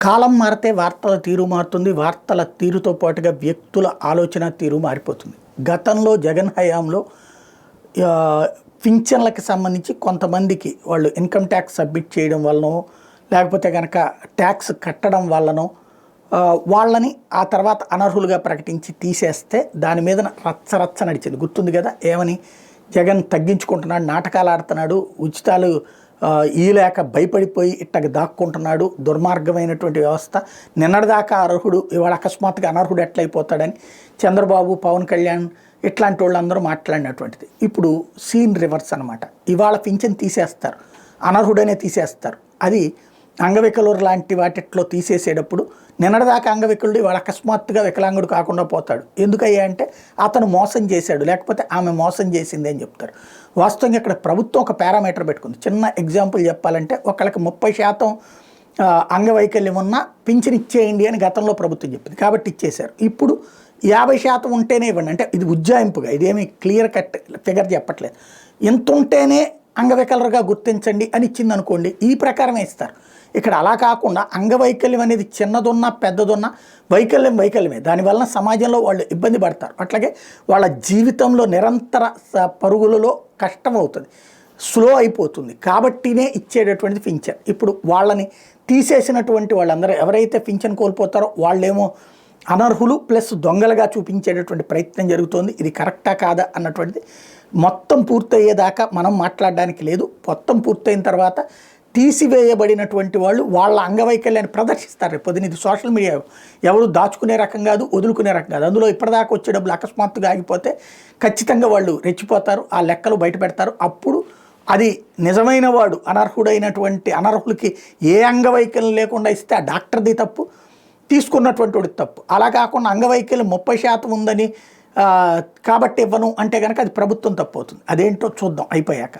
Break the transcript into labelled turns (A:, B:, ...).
A: కాలం మారితే వార్తల తీరు మారుతుంది. వార్తల తీరుతో పాటుగా వ్యక్తుల ఆలోచన తీరు మారిపోతుంది. గతంలో జగన్ హయాంలో పింఛన్లకు సంబంధించి కొంతమందికి వాళ్ళు ఇన్కమ్ ట్యాక్స్ సబ్మిట్ చేయడం వల్లనో లేకపోతే కనుక ట్యాక్స్ కట్టడం వల్లనో వాళ్ళని ఆ తర్వాత అనర్హులుగా ప్రకటించి తీసేస్తే దాని మీద రచ్చ నడిచింది. గుర్తుంది కదా, ఏమని జగన్ తగ్గించుకుంటున్నాడు, నాటకాలు ఆడుతున్నాడు, ఉచితాలు ఈలేక భయపడిపోయి ఇట్టకి దాక్కుంటున్నాడు, దుర్మార్గమైనటువంటి వ్యవస్థ, నిన్నటిదాకా అర్హుడు ఇవాళ అకస్మాత్తుగా అనర్హుడు ఎట్లయిపోతాడని చంద్రబాబు, పవన్ కళ్యాణ్ ఇట్లాంటి వాళ్ళందరూ మాట్లాడినటువంటిది. ఇప్పుడు సీన్ రివర్స్ అనమాట. ఇవాళ పింఛన్ తీసేస్తారు, అనర్హుడనే తీసేస్తారు. అది అంగవికలురు లాంటి వాటిట్లో తీసేసేటప్పుడు నిన్నటిదాకా అంగవికలుడు ఇవాళ అకస్మాత్తుగా వికలాంగుడు కాకుండా పోతాడు. ఎందుకయ్యా అంటే అతను మోసం చేశాడు, లేకపోతే ఆమె మోసం చేసింది అని చెప్తారు. వాస్తవంగా ఇక్కడ ప్రభుత్వం ఒక పారామీటర్ పెట్టుకుంది. చిన్న ఎగ్జాంపుల్ చెప్పాలంటే ఒకళ్ళకి 30% అంగవైకల్యం ఉన్నా పింఛన్ ఇచ్చేయండి అని గతంలో ప్రభుత్వం చెప్పింది, కాబట్టి ఇచ్చేశారు. ఇప్పుడు 50% ఉంటేనే ఇవ్వండి అంటే ఇది ఉజ్జాయింపుగా, ఇదేమి క్లియర్ కట్ ఫిగర్ చెప్పట్లేదు. ఇంత ఉంటేనే అంగవికలరుగా గుర్తించండి అని ఇచ్చింది అనుకోండి, ఈ ప్రకారమే ఇస్తారు. ఇక్కడ అలా కాకుండా అంగవైకల్యం అనేది చిన్నదున్నా పెద్దదున్నా వైకల్యమే, దానివల్ల సమాజంలో వాళ్ళు ఇబ్బంది పడతారు. అట్లాగే వాళ్ళ జీవితంలో నిరంతర పరుగులలో కష్టం అవుతుంది, స్లో అయిపోతుంది. కాబట్టినే ఇచ్చేటటువంటిది పింఛన్. ఇప్పుడు వాళ్ళని తీసేసినటువంటి వాళ్ళందరూ ఎవరైతే పింఛన్ కోల్పోతారో వాళ్ళేమో అనర్హులు ప్లస్ దొంగలుగా చూపించేటటువంటి ప్రయత్నం జరుగుతోంది. ఇది కరెక్టా కాదా అన్నటువంటిది మొత్తం పూర్తయ్యేదాకా మనం మాట్లాడడానికి లేదు. మొత్తం పూర్తయిన తర్వాత తీసివేయబడినటువంటి వాళ్ళు వాళ్ళ అంగవైకల్యాన్ని ప్రదర్శిస్తారు. పొద్దున ఇది సోషల్ మీడియా ఎవరు దాచుకునే రకం కాదు, వదులుకునే రకం కాదు. అందులో ఇప్పటిదాకా వచ్చే డబ్బులు అకస్మాత్తుగా ఆగిపోతే ఖచ్చితంగా వాళ్ళు రెచ్చిపోతారు, ఆ లెక్కలు బయట పెడతారు. అప్పుడు అది నిజమైన వాడు అనర్హుడైనటువంటి అనర్హులకి ఏ అంగవైకల్యం లేకుండా ఇస్తే ఆ డాక్టర్ది తప్పు, తీసుకున్నటువంటి వాడి తప్పు. అలా కాకుండా అంగవైకల్యం 30% ఉందని కాబట్టి ఇవ్వను అంటే కనుక అది ప్రభుత్వం తప్పు అవుతుంది. అదేంటో చూద్దాం అయిపోయాక.